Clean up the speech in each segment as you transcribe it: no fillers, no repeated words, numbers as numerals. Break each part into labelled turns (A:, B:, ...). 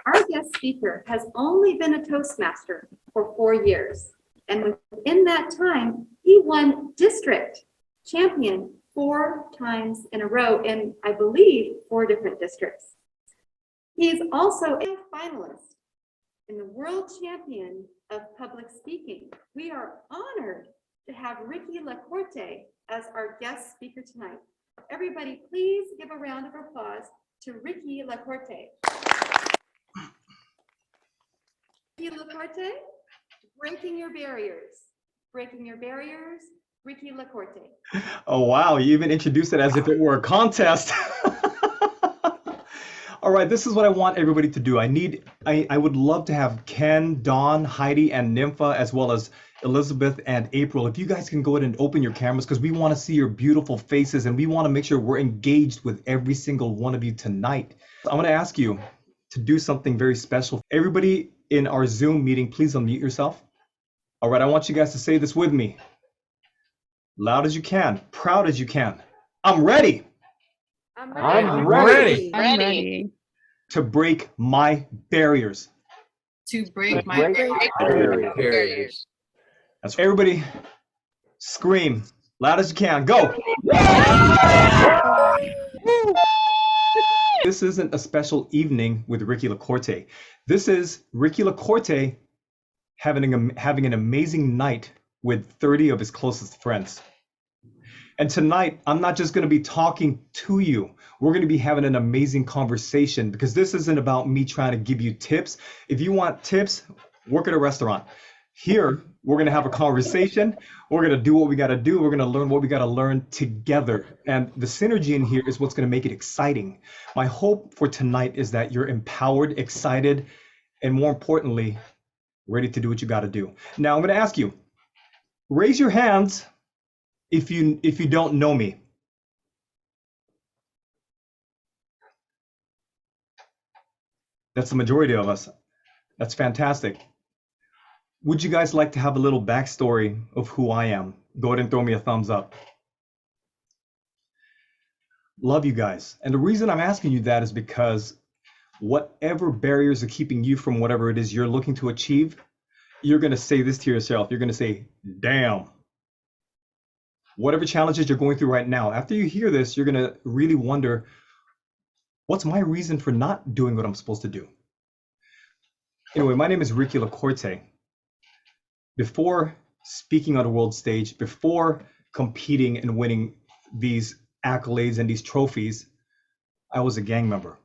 A: Our guest speaker has only been a Toastmaster for 4 years, and within that time, he won district champion 4 times in a row in, I believe, 4 different districts. He is also a finalist in the World Champion of Public Speaking. We are honored to have Ricky LaCorte as our guest speaker tonight. Everybody, please give a round of applause to Ricky LaCorte. Ricky LaCorte, breaking your barriers. Breaking your barriers, Ricky LaCorte.
B: Oh, wow. You even introduced it as if it were a contest. All right, this is what I want everybody to do. I would love to have Ken, Dawn, Heidi, and Nympha, as well as Elizabeth and April. If you guys can go ahead and open your cameras, because we want to see your beautiful faces and we want to make sure we're engaged with every single one of you tonight. I'm going to ask you to do something very special. Everybody in our Zoom meeting, please unmute yourself. All right, I want you guys to say this with me. Loud as you can, proud as you can. I'm ready.
C: I'm ready.
D: I'm ready.
B: To break my barriers.
D: To break my
C: barriers.
B: That's right. Everybody scream loud as you can. Go. This isn't a special evening with Ricky LaCorte. This is Ricky LaCorte having an amazing night with 30 of his closest friends. And tonight, I'm not just going to be talking to you. We're going to be having an amazing conversation, because this isn't about me trying to give you tips. If you want tips, work at a restaurant. Here, we're going to have a conversation. We're going to do what we got to do. We're going to learn what we got to learn together. And the synergy in here is what's going to make it exciting. My hope for tonight is that you're empowered, excited, and more importantly, ready to do what you got to do. Now, I'm going to ask you, raise your hands if you don't know me. That's the majority of us. That's fantastic. Would you guys like to have a little backstory of who I am? Go ahead and throw me a thumbs up. Love you guys. And the reason I'm asking you that is because whatever barriers are keeping you from whatever it is you're looking to achieve, you're going to say this to yourself. You're going to say, damn. Whatever challenges you're going through right now, after you hear this, you're going to really wonder, what's my reason for not doing what I'm supposed to do? Anyway, my name is Ricky LaCorte. Before speaking on the world stage, before competing and winning these accolades and these trophies, I was a gang member.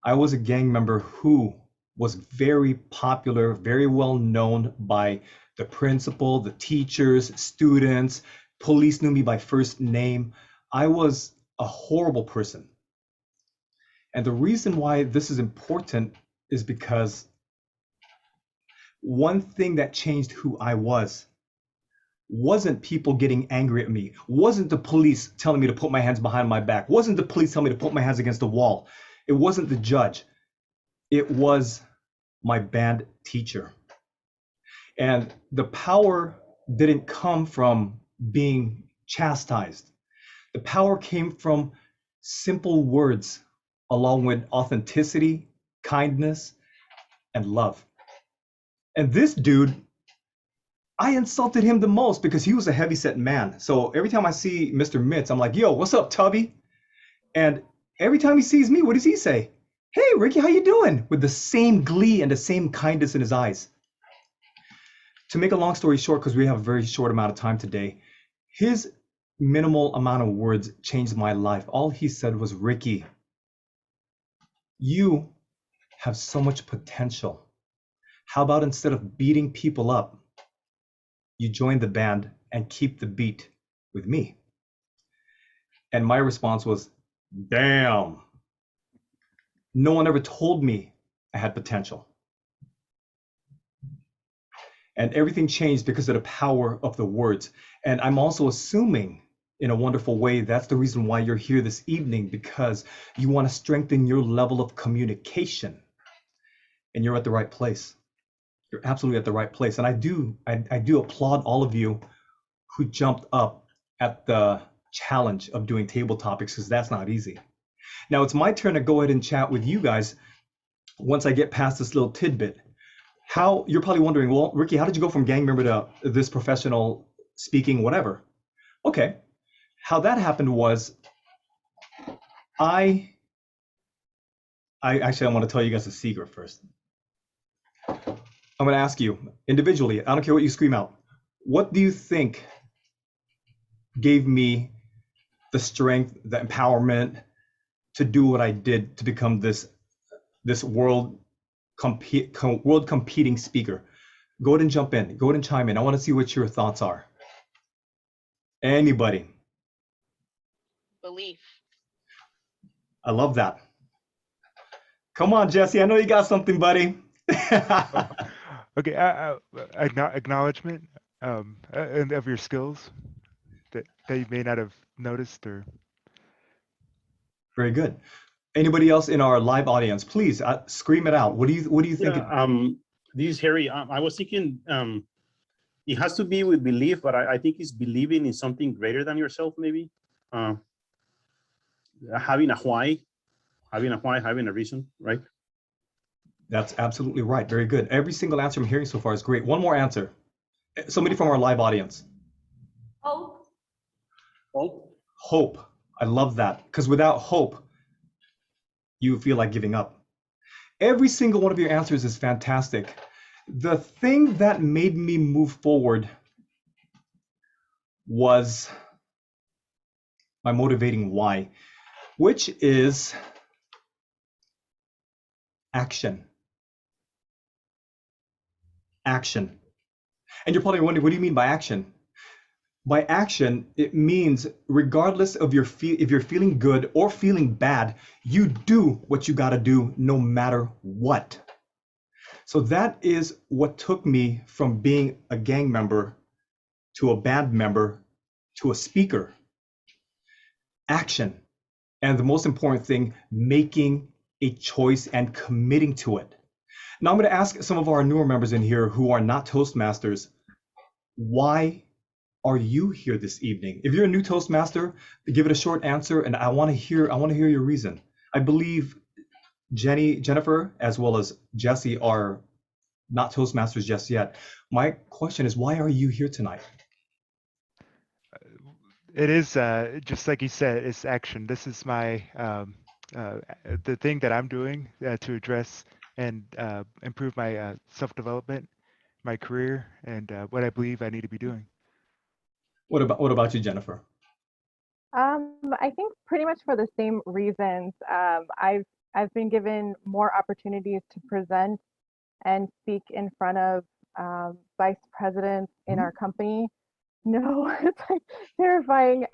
B: I was a gang member who was very popular, very well known by the principal, the teachers, students. Police knew me by first name. I was a horrible person. And the reason why this is important is because one thing that changed who I wasn't people getting angry at me, wasn't the police telling me to put my hands behind my back, wasn't the police telling me to put my hands against the wall, it wasn't the judge, it was my band teacher. And the power didn't come from being chastised. The power came from simple words, along with authenticity, kindness, and love. And this dude, I insulted him the most because he was a heavyset man. So every time I see Mr. Mitz, I'm like, yo, what's up, Tubby? And every time he sees me, what does he say? Hey, Ricky, how you doing? With the same glee and the same kindness in his eyes. To make a long story short, because we have a very short amount of time today, his minimal amount of words changed my life. All he said was, Ricky, you have so much potential. How about instead of beating people up, you join the band and keep the beat with me? And my response was, damn. No one ever told me I had potential. And everything changed because of the power of the words. And I'm also assuming, in a wonderful way, that's the reason why you're here this evening, because you want to strengthen your level of communication. And you're at the right place. You're absolutely at the right place. And I do applaud all of you who jumped up at the challenge of doing table topics, because that's not easy. Now it's my turn to go ahead and chat with you guys once I get past this little tidbit. How, you're probably wondering, well, Ricky, how did you go from gang member to this professional speaking, whatever? Okay, how that happened was I actually, I want to tell you guys a secret first. I'm going to ask you individually, I don't care what you scream out. What do you think gave me the strength, the empowerment to do what I did to become this world competing speaker? Go ahead and jump in. Go ahead and chime in. I want to see what your thoughts are. Anybody?
E: Belief.
B: I love that. Come on, Jesse. I know you got something, buddy.
F: Okay, acknowledgement and of your skills that you may not have noticed or.
B: Very good. Anybody else in our live audience, please scream it out. What do you think?
G: This is Harry. I was thinking it has to be with belief, but I think it's believing in something greater than yourself, maybe. Having a why, having a reason, right?
B: That's absolutely right. Very good. Every single answer I'm hearing so far is great. One more answer. Somebody from our live audience.
A: Hope.
G: Hope.
B: Hope. I love that, because without hope, you feel like giving up. Every single one of your answers is fantastic. The thing that made me move forward was my motivating why, which is action. Action. And you're probably wondering, what do you mean by action? By action, it means regardless of if you're feeling good or feeling bad, you do what you got to do no matter what. So that is what took me from being a gang member to a band member to a speaker. Action. And the most important thing, making a choice and committing to it. Now I'm going to ask some of our newer members in here who are not Toastmasters, why are you here this evening? If you're a new Toastmaster, give it a short answer, and I want to hear your reason. I believe Jennifer, as well as Jesse, are not Toastmasters just yet. My question is, why are you here tonight?
F: It is just like you said, it's action. This is my the thing that I'm doing to address and improve my self-development, my career, and what I believe I need to be doing.
B: What about you, Jennifer?
H: I think pretty much for the same reasons. I've been given more opportunities to present and speak in front of vice presidents in our company. No, it's like terrifying.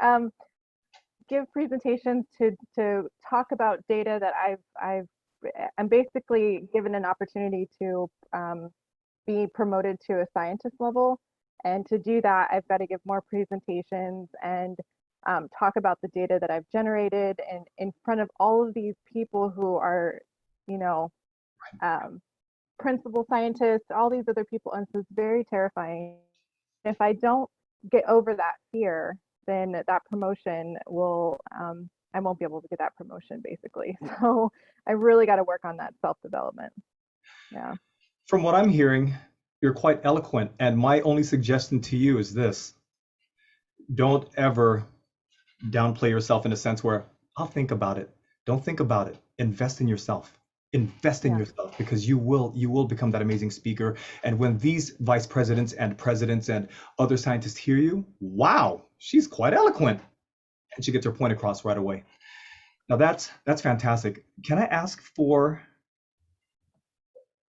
H: Give presentations to talk about data that I'm basically given an opportunity to be promoted to a scientist level. And to do that, I've got to give more presentations and talk about the data that I've generated and in front of all of these people who are, principal scientists, all these other people. And so it's very terrifying. If I don't get over that fear, then that promotion will, I won't be able to get that promotion basically. So I really got to work on that self-development. Yeah.
B: From what I'm hearing, you're quite eloquent, and my only suggestion to you is this: don't ever downplay yourself in a sense where I'll think about it. Don't think about it. Invest in yourself. Invest in yourself, because you will become that amazing speaker. And when these vice presidents and presidents and other scientists hear you, wow, she's quite eloquent, and she gets her point across right away. Now that's fantastic. Can I ask for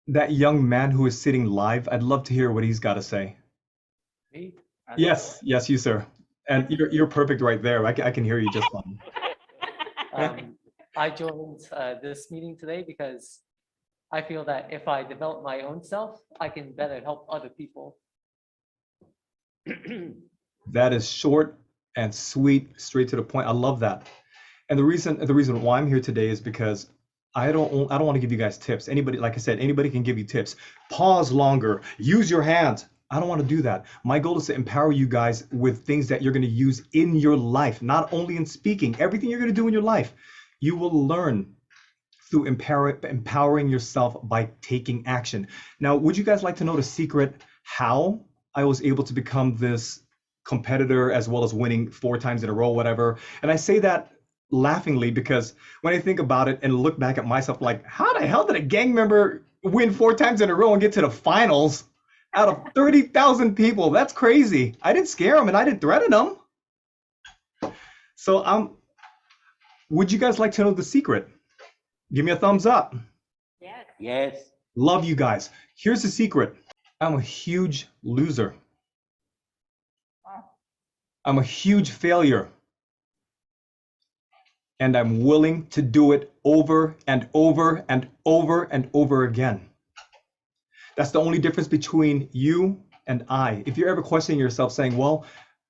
B: that young man who is sitting live? I'd love to hear what he's got to say.
C: Me?
B: Yes, you, sir. And you're perfect right there. I can hear you just fine.
C: I joined this meeting today because I feel that if I develop my own self, I can better help other people.
B: That is short and sweet, straight to the point. I love that. And the reason why I'm here today is because I don't want to give you guys tips. Anybody, like I said, anybody can give you tips. Pause longer, use your hands. I don't want to do that. My goal is to empower you guys with things that you're going to use in your life, not only in speaking, everything you're going to do in your life. You will learn through empowering yourself by taking action. Now, would you guys like to know the secret how I was able to become this competitor as well as winning 4 times in a row, whatever? And I say that laughingly because when I think about it and look back at myself, like, how the hell did a gang member win 4 times in a row and get to the finals out of 30,000 people? That's crazy. I didn't scare them and I didn't threaten them. So would you guys like to know the secret? Give me a thumbs up.
E: Yes.
B: Love you guys. Here's the secret. I'm a huge loser. I'm a huge failure. And I'm willing to do it over and over and over and over again. That's the only difference between you and I. If you're ever questioning yourself saying, well,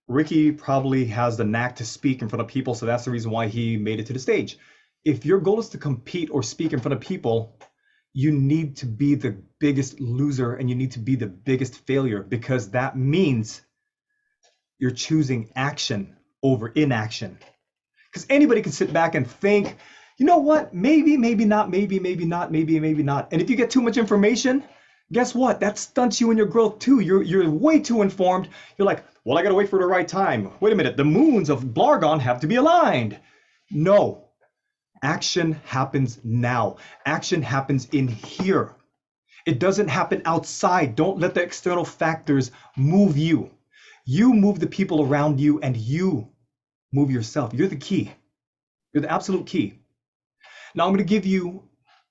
B: Ricky probably has the knack to speak in front of people, so that's the reason why he made it to the stage. If your goal is to compete or speak in front of people, you need to be the biggest loser and you need to be the biggest failure, because that means you're choosing action over inaction. Because anybody can sit back and think, you know what, maybe, maybe not, maybe, maybe not, maybe, maybe not. And if you get too much information, guess what? That stunts you in your growth too. You're way too informed. You're like, well, I gotta wait for the right time. Wait a minute, the moons of Blargon have to be aligned. No, action happens now. Action happens in here. It doesn't happen outside. Don't let the external factors move you. You move the people around you and you move yourself. You're the key. You're the absolute key. Now I'm going to give you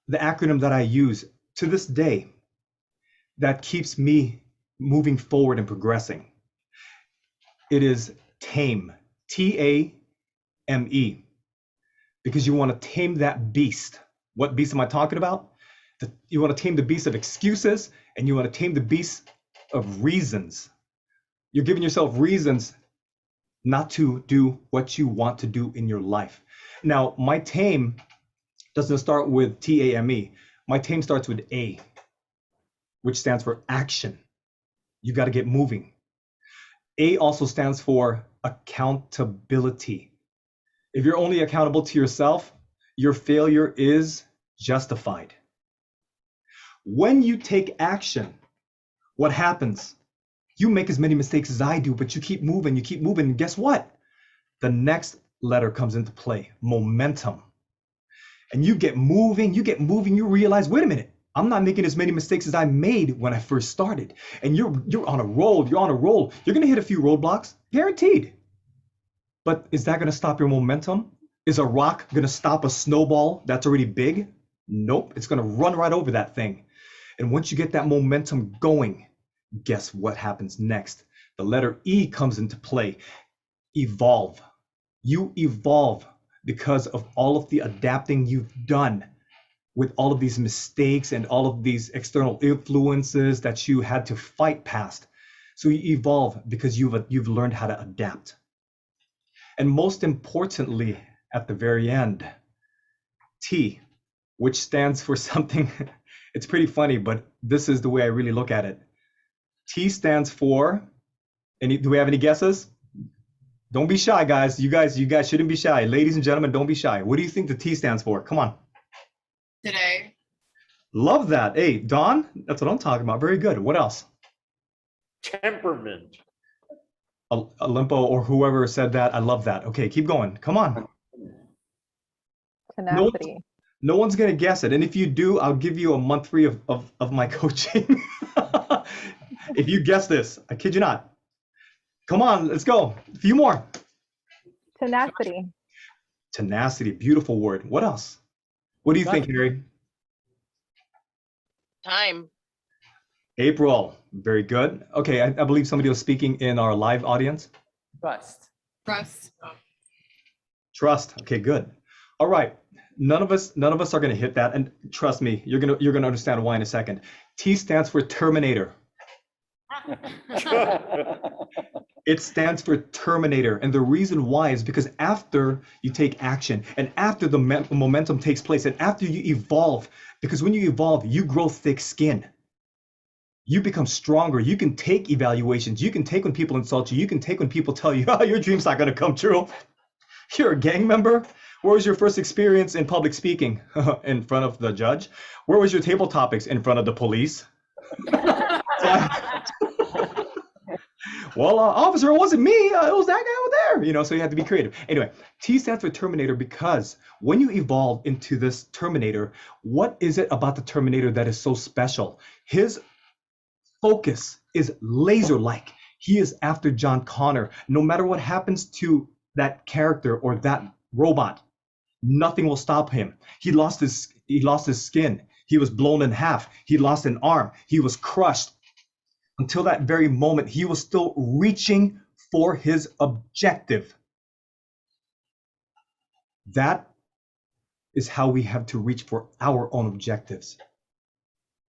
B: the acronym that I use to this day that keeps me moving forward and progressing. It is TAME, T.A.M.E, because you want to tame that beast. What beast am I talking about? You want to tame the beast of excuses and you want to tame the beast of reasons. You're giving yourself reasons not to do what you want to do in your life. Now, my TAME doesn't start with T-A-M-E. My TAME starts with A, which stands for action. You got to get moving. A also stands for accountability. If you're only accountable to yourself, your failure is justified. When you take action, what happens? You make as many mistakes as I do, but you keep moving, and guess what? The next letter comes into play, momentum. And you get moving, you realize, wait a minute, I'm not making as many mistakes as I made when I first started. And you're on a roll, You're gonna hit a few roadblocks, guaranteed. But is that gonna stop your momentum? Is a rock gonna stop a snowball that's already big? Nope, it's gonna run right over that thing. And once you get that momentum going, guess what happens next? The letter E comes into play. Evolve. You evolve because of all of the adapting you've done with all of these mistakes and all of these external influences that you had to fight past. So you evolve because you've learned how to adapt. And most importantly, at the very end, T, which stands for something, it's pretty funny, but this is the way I really look at it. T stands for, do we have any guesses? Don't be shy, guys. You guys shouldn't be shy. Ladies and gentlemen, don't be shy. What do you think the T stands for? Come on.
D: Today.
B: Love that. Hey, Don, that's what I'm talking about. Very good. What else?
E: Temperament.
B: Olimpo or whoever said that. I love that. Okay, keep going. Come on.
H: Tenacity.
B: No one's going to guess it. And if you do, I'll give you a month free of my coaching. If you guess this, I kid you not. Come on, let's go. A few more.
H: Tenacity.
B: Tenacity, beautiful word. What else? What do you think, Harry?
I: Time.
B: April, very good. Okay, I believe somebody was speaking in our live audience.
C: Trust.
D: Trust.
B: Trust. Okay, good. All right. None of us are going to hit that, and trust me, you're going to understand why in a second. T stands for Terminator. It stands for Terminator, and the reason why is because after you take action and after the momentum takes place and after you evolve, because when you evolve, you grow thick skin. You become stronger. You can take evaluations. You can take when people insult you. You can take when people tell you, oh, your dream's not going to come true. You're a gang member. Where was your first experience in public speaking? In front of the judge. Where was your table topics? In front of the police. Well, officer, it wasn't me. It was that guy over there. So you have to be creative. Anyway, T stands for Terminator because when you evolve into this Terminator, what is it about the Terminator that is so special? His focus is laser-like. He is after John Connor. No matter what happens to that character or that robot, nothing will stop him. He lost his skin. He was blown in half. He lost an arm. He was crushed. Until that very moment, he was still reaching for his objective. That is how we have to reach for our own objectives.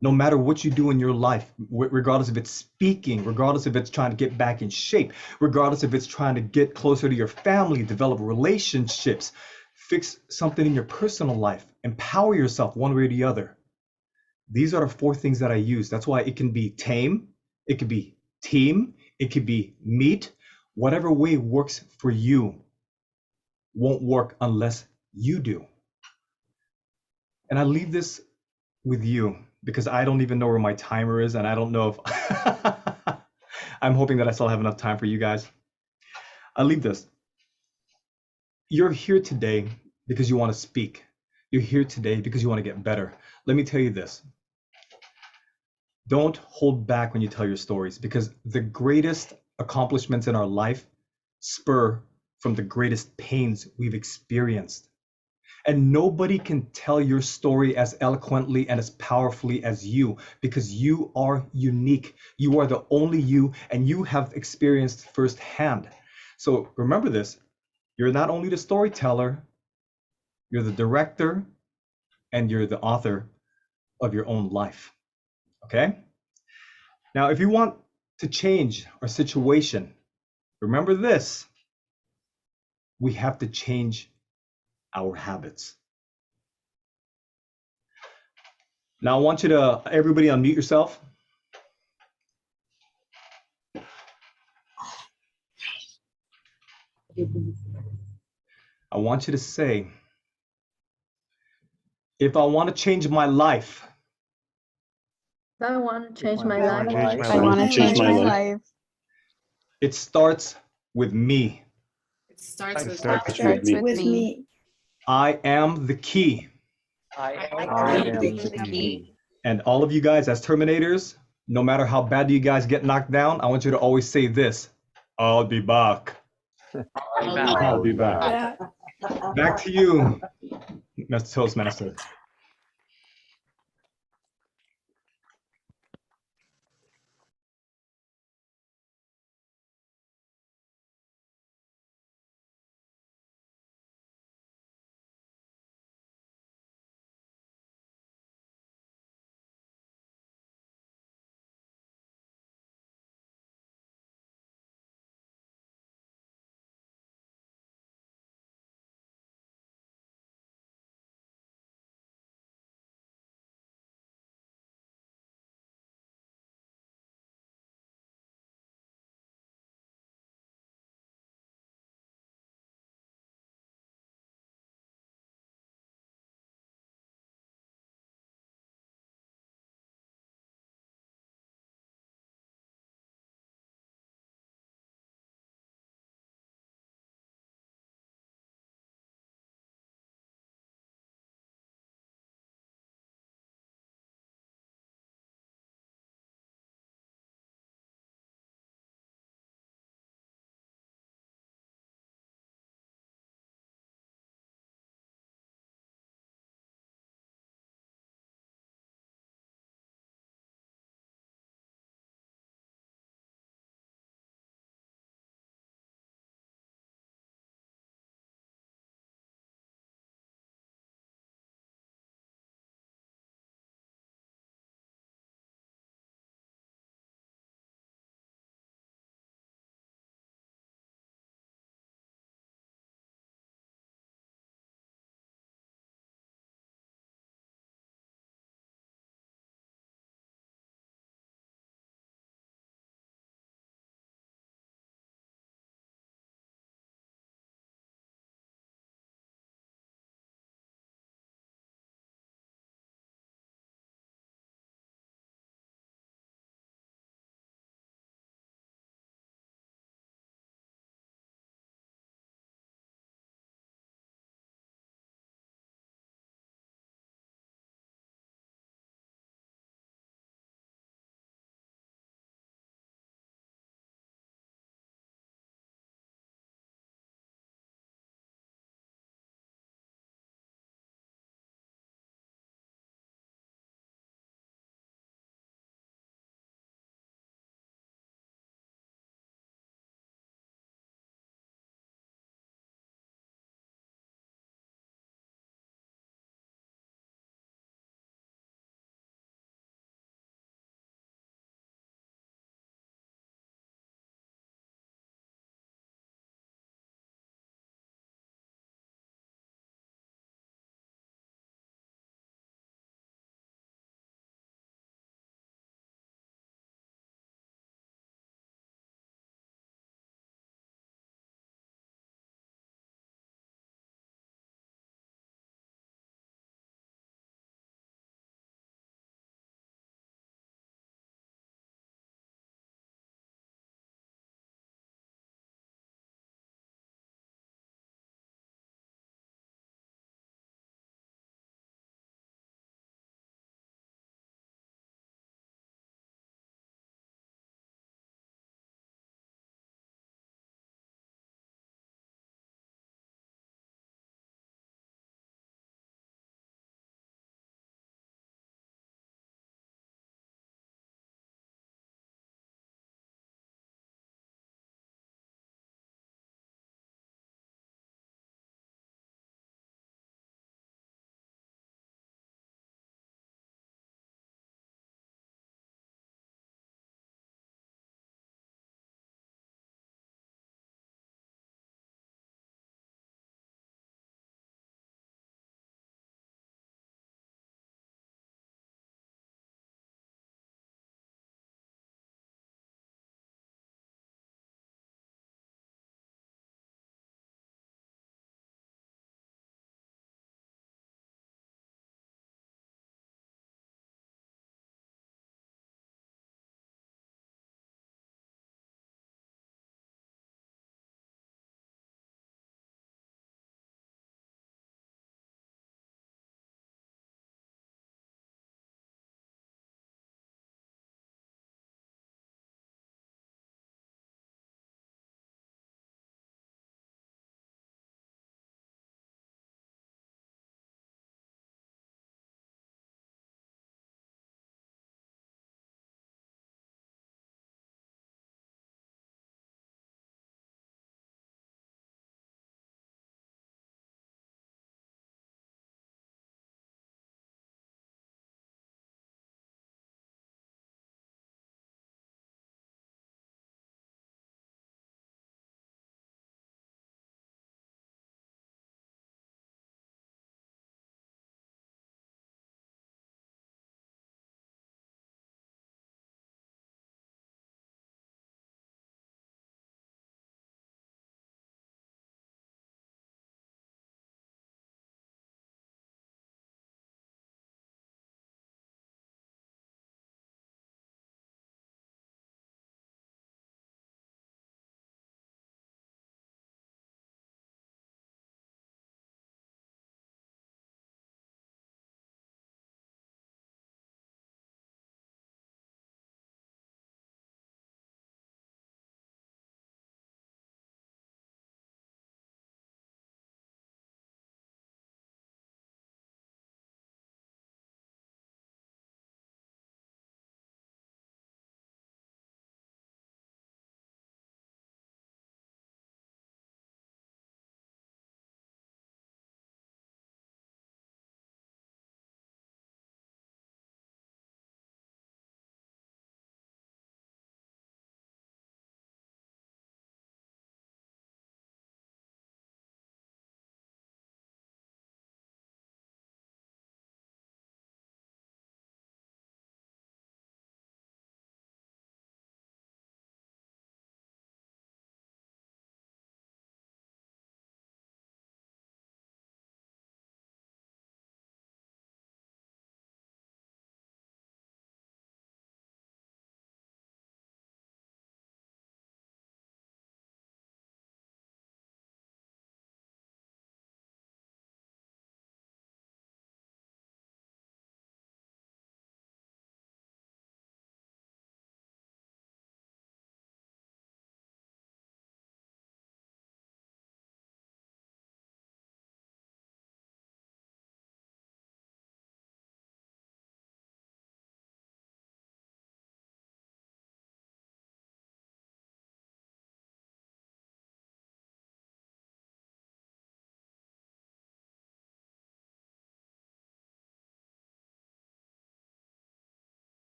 B: No matter what you do in your life, regardless if it's speaking, regardless if it's trying to get back in shape, regardless if it's trying to get closer to your family, develop relationships, fix something in your personal life, empower yourself one way or the other. These are the 4 things that I use. That's why it can be tame, it could be team, it could be meet. Whatever way works for you won't work unless you do. And I leave this with you because I don't even know where my timer is, and I don't know if I'm hoping that I still have enough time for you guys. I leave this. You're here today because you want to speak. You're here today because you want to get better. Let me tell you this. Don't hold back when you tell your stories, because the greatest accomplishments in our life spur from the greatest pains we've experienced. And nobody can tell your story as eloquently and as powerfully as you, because you are unique. You are the only you, and you have experienced firsthand. So remember this, you're not only the storyteller, you're the director, and you're the author of your own life. Okay? Now, if you want to change our situation, remember this, we have to change our habits. Now, I want you to, everybody unmute yourself. I want you to say, if I want to change my life,
E: I want to change my
F: I wanna
E: life.
F: change my
D: I
F: life.
D: want to change my life.
B: it starts with me.
D: It starts
F: It
D: with
F: starts
D: me.
F: with
D: Starts
F: me.
B: I am the key.
C: I
D: I
C: am
D: am
C: the
D: the
C: key.
D: key.
B: And all of you guys as Terminators, no matter how bad you guys get knocked down, I want you to always say this, I'll be back.
G: I'll be back.
B: Back to you, Mr. Toastmaster.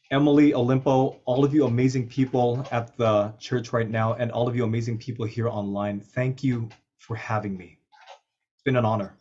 B: Emily, Olympo, all of you amazing people at the church right now, and all of you amazing people here online, thank you for having me. It's been an honor.